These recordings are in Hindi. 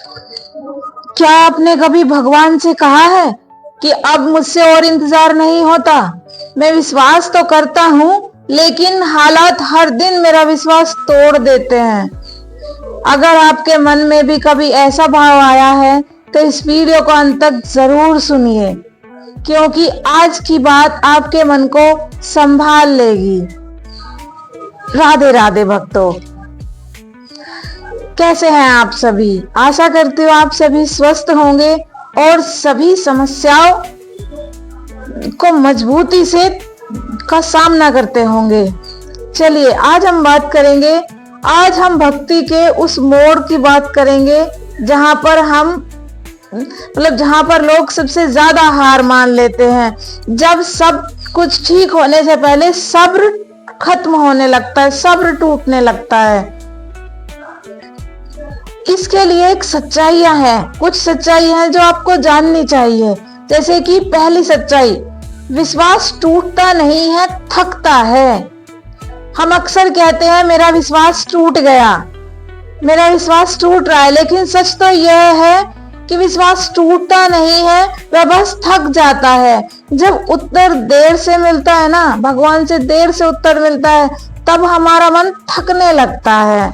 क्या आपने कभी भगवान से कहा है कि अब मुझसे और इंतजार नहीं होता? मैं विश्वास तो करता हूँ, लेकिन हालात हर दिन मेरा विश्वास तोड़ देते हैं। अगर आपके मन में भी कभी ऐसा भाव आया है तो इस वीडियो को अंत तक जरूर सुनिए, क्योंकि आज की बात आपके मन को संभाल लेगी। राधे राधे भक्तों, कैसे हैं आप सभी? आशा करती हूँ आप सभी स्वस्थ होंगे और सभी समस्याओं को मजबूती से का सामना करते होंगे। चलिए आज हम बात करेंगे, आज हम भक्ति के उस मोड़ की बात करेंगे जहां पर लोग सबसे ज्यादा हार मान लेते हैं। जब सब कुछ ठीक होने से पहले सब्र खत्म होने लगता है, सब्र टूटने लगता है। इसके लिए एक सच्चाइयां हैं, कुछ सच्चाइयां हैं जो आपको जाननी चाहिए। जैसे कि पहली सच्चाई, विश्वास टूटता नहीं है, थकता है। हम अक्सर कहते हैं मेरा विश्वास टूट गया, मेरा विश्वास टूट रहा है, लेकिन सच तो यह है कि विश्वास टूटता नहीं है, वह बस थक जाता है। जब उत्तर देर से मिलता है ना, भगवान से देर से उत्तर मिलता है, तब हमारा मन थकने लगता है।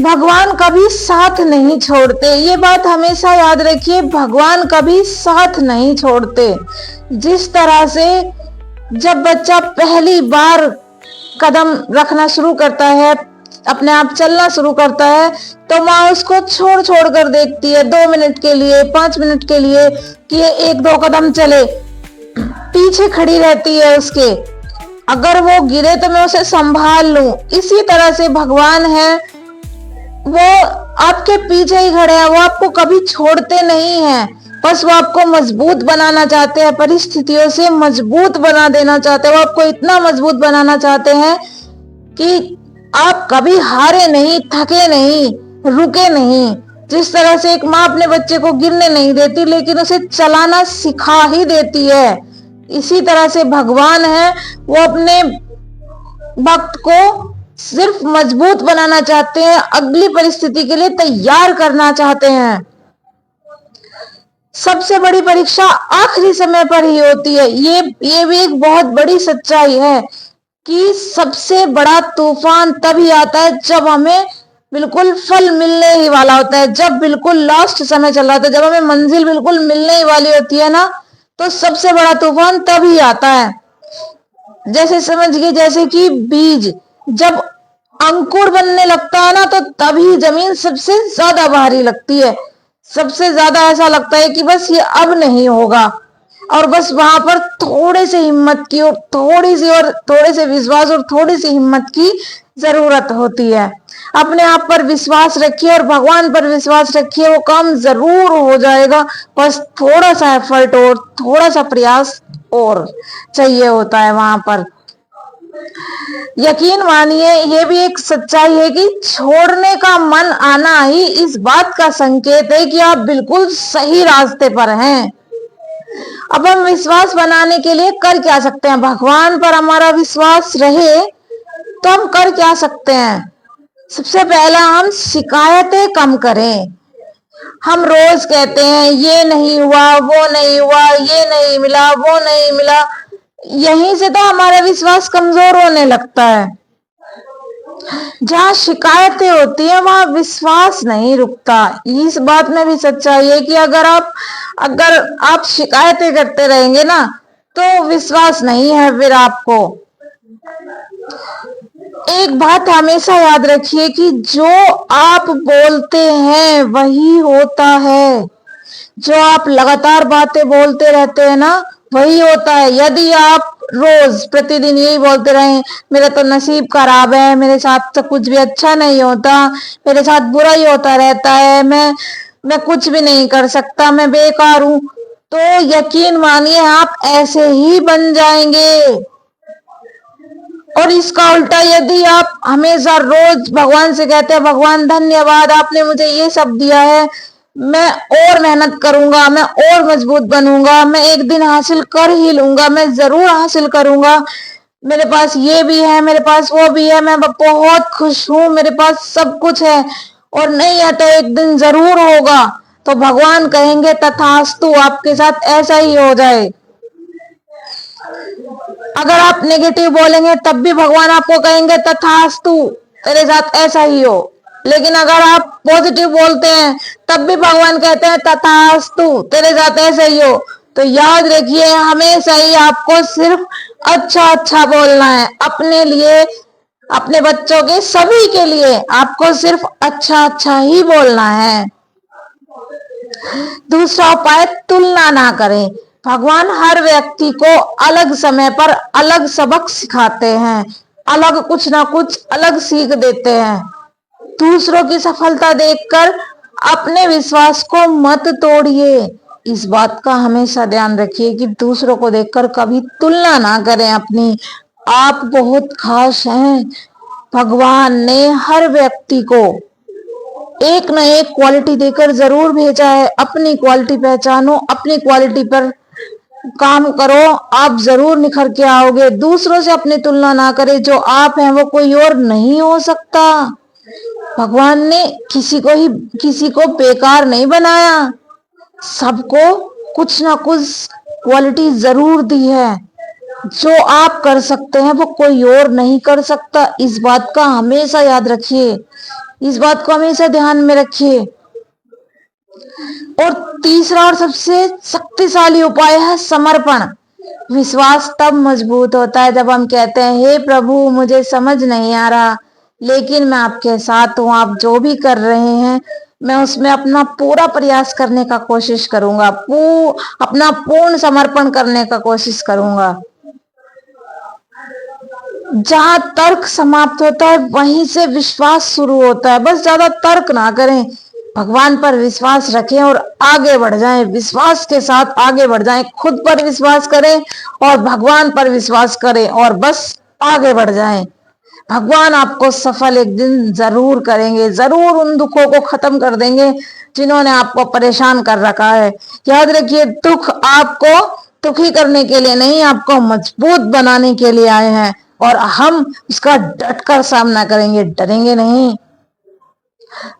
भगवान कभी साथ नहीं छोड़ते, ये बात हमेशा याद रखिए। भगवान कभी साथ नहीं छोड़ते। जिस तरह से जब बच्चा पहली बार कदम रखना शुरू करता है, अपने आप चलना शुरू करता है, तो माँ उसको छोड़ छोड़ कर देखती है 2 मिनट के लिए, 5 मिनट के लिए, कि ये 1-2 कदम चले, पीछे खड़ी रहती है उसके। अगर वो गिरे तो मैं उसे संभाल लूं। इसी तरह से भगवान है, वो आपके पीछे ही खड़े हैं, वो आपको कभी छोड़ते नहीं हैं। बस वो आपको मजबूत बनाना चाहते हैं, परिस्थितियों से मजबूत बना देना चाहते हैं। वो आपको इतना मजबूत बनाना चाहते हैं कि आप कभी हारे नहीं, थके नहीं, रुके नहीं। जिस तरह से एक माँ अपने बच्चे को गिरने नहीं देती, लेकिन उसे चलाना सिखा ही देती है, इसी तरह से भगवान है, वो अपने भक्त को सिर्फ मजबूत बनाना चाहते हैं, अगली परिस्थिति के लिए तैयार करना चाहते हैं। सबसे बड़ी परीक्षा आखिरी समय पर ही होती है। ये भी एक बहुत बड़ी सच्चाई है कि सबसे बड़ा तूफान तभी आता है जब हमें बिल्कुल फल मिलने ही वाला होता है, जब बिल्कुल लास्ट समय चल रहा होता है, जब हमें मंजिल बिल्कुल मिलने ही वाली होती है ना, तो सबसे बड़ा तूफान तभी आता है। जैसे समझिए, जैसे कि बीज जब अंकुर बनने लगता है ना, तो तभी जमीन सबसे ज्यादा भारी लगती है, सबसे ज्यादा ऐसा लगता है कि बस ये अब नहीं होगा। और बस वहां पर थोड़े से हिम्मत की और थोड़े से विश्वास और थोड़ी सी हिम्मत की जरूरत होती है। अपने आप पर विश्वास रखिए और भगवान पर विश्वास रखिए, वो काम जरूर हो जाएगा। बस थोड़ा सा एफर्ट और थोड़ा सा प्रयास और चाहिए होता है वहां पर। यकीन मानिए, ये भी एक सच्चाई है कि छोड़ने का मन आना ही इस बात का संकेत है कि आप बिल्कुल सही रास्ते पर हैं। अब हम विश्वास बनाने के लिए कर क्या सकते हैं? भगवान पर हमारा विश्वास रहे तो हम कर क्या सकते हैं? सबसे पहला, हम शिकायतें कम करें। हम रोज कहते हैं ये नहीं हुआ, वो नहीं हुआ, ये नहीं मिला, वो नहीं मिला। यहीं से तो हमारा विश्वास कमजोर होने लगता है। जहां शिकायतें होती है वहां विश्वास नहीं रुकता। इस बात में भी सच्चाई है कि अगर आप शिकायतें करते रहेंगे ना, तो विश्वास नहीं है फिर आपको। एक बात हमेशा याद रखिए कि जो आप बोलते हैं वही होता है। जो आप लगातार बातें बोलते रहते हैं ना, वही होता है। यदि आप रोज प्रतिदिन यही बोलते रहें, मेरा तो नसीब खराब है, मेरे साथ तो कुछ भी अच्छा नहीं होता, मेरे साथ बुरा ही होता रहता है, मैं कुछ भी नहीं कर सकता, मैं बेकार हूं, तो यकीन मानिए आप ऐसे ही बन जाएंगे। और इसका उल्टा, यदि आप हमेशा रोज भगवान से कहते हैं, भगवान धन्यवाद, आपने मुझे ये सब दिया है, मैं और मेहनत करूंगा, मैं और मजबूत बनूंगा, मैं एक दिन हासिल कर ही लूंगा, मैं जरूर हासिल करूंगा, मेरे पास ये भी है, मेरे पास वो भी है, मैं बहुत खुश हूं, मेरे पास सब कुछ है, और नहीं है तो एक दिन जरूर होगा, तो भगवान कहेंगे तथास्तु, आपके साथ ऐसा ही हो जाए। अगर आप नेगेटिव बोलेंगे तब भी भगवान आपको कहेंगे तथास्तु, तेरे साथ ऐसा ही हो। लेकिन अगर आप पॉजिटिव बोलते हैं तब भी भगवान कहते हैं तथास्तु, तेरे साथ ऐसा ही हो। तो याद रखिए, हमेशा ही आपको सिर्फ अच्छा अच्छा बोलना है, अपने लिए, अपने बच्चों के, सभी के लिए आपको सिर्फ अच्छा अच्छा ही बोलना है। दूसरा उपाय, तुलना ना करें। भगवान हर व्यक्ति को अलग समय पर अलग सबक सिखाते हैं, अलग कुछ ना कुछ अलग सीख देते हैं। दूसरों की सफलता देखकर अपने विश्वास को मत तोड़िए। इस बात का हमेशा ध्यान रखिए कि दूसरों को देखकर कभी तुलना ना करें अपनी। आप बहुत खास हैं। भगवान ने हर व्यक्ति को एक न एक क्वालिटी देकर जरूर भेजा है। अपनी क्वालिटी पहचानो, अपनी क्वालिटी पर काम करो, आप जरूर निखर के आओगे। दूसरों से अपनी तुलना ना करें। जो आप हैं वो कोई और नहीं हो सकता। भगवान ने किसी को बेकार नहीं बनाया, सबको कुछ ना कुछ क्वालिटी जरूर दी है। जो आप कर सकते हैं वो कोई और नहीं कर सकता। इस बात का हमेशा याद रखिए, इस बात को हमेशा ध्यान में रखिए। और तीसरा और सबसे शक्तिशाली उपाय है समर्पण। विश्वास तब मजबूत होता है जब हम कहते हैं, हे प्रभु, मुझे समझ नहीं आ रहा, लेकिन मैं आपके साथ हूँ। आप जो भी कर रहे हैं मैं उसमें अपना पूरा प्रयास करने का कोशिश करूंगा, अपना पूर्ण समर्पण करने का कोशिश करूंगा। जहां तर्क समाप्त होता है वहीं से विश्वास शुरू होता है। बस ज्यादा तर्क ना करें, भगवान पर विश्वास रखें और आगे बढ़ जाएं। विश्वास के साथ आगे बढ़ जाएं। खुद पर विश्वास करें और भगवान पर विश्वास करें और बस आगे बढ़ जाएं। भगवान आपको सफल एक दिन जरूर करेंगे, जरूर उन दुखों को खत्म कर देंगे जिन्होंने आपको परेशान कर रखा है। याद रखिए, दुख आपको दुखी करने के लिए नहीं, आपको मजबूत बनाने के लिए आए हैं और हम उसका डटकर सामना करेंगे, डरेंगे नहीं।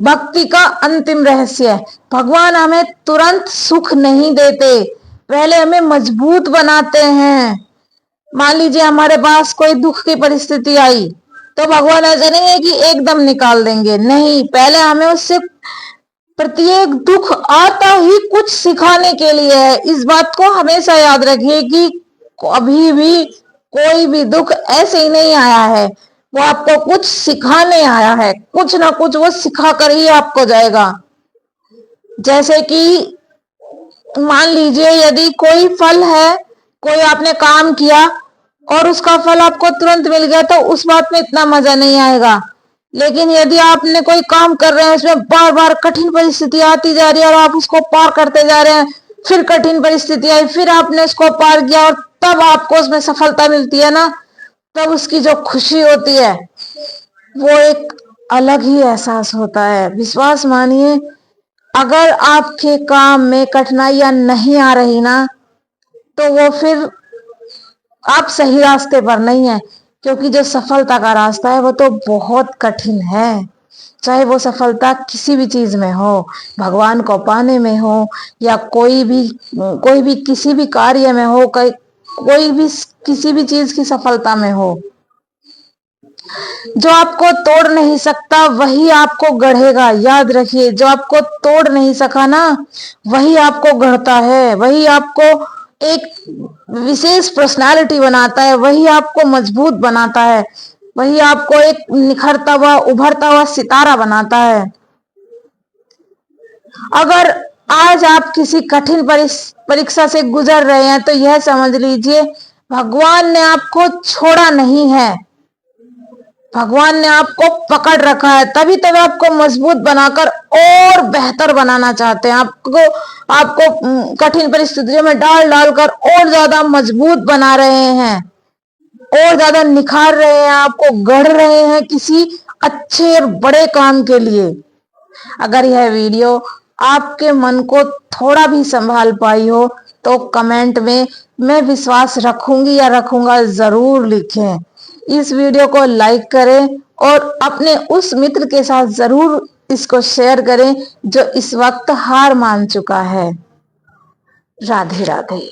भक्ति का अंतिम रहस्य, भगवान हमें तुरंत सुख नहीं देते, पहले हमें मजबूत बनाते हैं। मान लीजिए हमारे पास कोई दुख की परिस्थिति आई तो भगवान ऐसा नहीं है कि एकदम निकाल देंगे, नहीं, पहले हमें उससे प्रत्येक दुख आता ही कुछ सिखाने के लिए है। इस बात को हमेशा याद रखिए कि अभी भी कोई भी दुख ऐसे ही नहीं आया है, वो आपको कुछ सिखाने आया है। कुछ ना कुछ वो सिखा कर ही आपको जाएगा। जैसे कि मान लीजिए यदि कोई फल है, कोई आपने काम किया और उसका फल आपको तुरंत मिल गया तो उस बात में इतना मजा नहीं आएगा। लेकिन यदि आपने कोई काम कर रहे हैं, उसमें बार बार कठिन परिस्थिति आती जा रही है और आप उसको पार करते जा रहे हैं, फिर कठिन परिस्थिति आई, फिर आपने उसको पार किया और तब आपको उसमें सफलता मिलती है ना, तब उसकी जो खुशी होती है वो एक अलग ही एहसास होता है। विश्वास मानिए, अगर आपके काम में कठिनाइयां नहीं आ रही ना, तो वो फिर आप सही रास्ते पर नहीं है, क्योंकि जो सफलता का रास्ता है वो तो बहुत कठिन है। चाहे वो सफलता किसी भी चीज में हो, भगवान को पाने में हो या कोई भी किसी भी कार्य में हो, कोई भी किसी भी चीज की सफलता में हो। जो आपको तोड़ नहीं सकता वही आपको गढ़ेगा। याद रखिए, जो आपको तोड़ नहीं सका ना, वही आपको गढ़ता है, वही आपको एक विशेष पर्सनालिटी बनाता है, वही आपको मजबूत बनाता है, वही आपको एक निखरता हुआ, उभरता हुआ सितारा बनाता है। अगर आज आप किसी कठिन परीक्षा से गुजर रहे हैं तो यह समझ लीजिए, भगवान ने आपको छोड़ा नहीं है, भगवान ने आपको पकड़ रखा है। तभी तो वे आपको मजबूत बनाकर और बेहतर बनाना चाहते हैं। आपको कठिन परिस्थितियों में डाल डालकर और ज्यादा मजबूत बना रहे हैं, और ज्यादा निखार रहे हैं, आपको गढ़ रहे हैं किसी अच्छे और बड़े काम के लिए। अगर यह वीडियो आपके मन को थोड़ा भी संभाल पाई हो तो कमेंट में मैं विश्वास रखूंगी या रखूंगा जरूर लिखें। इस वीडियो को लाइक करें और अपने उस मित्र के साथ जरूर इसको शेयर करें जो इस वक्त हार मान चुका है। राधे राधे।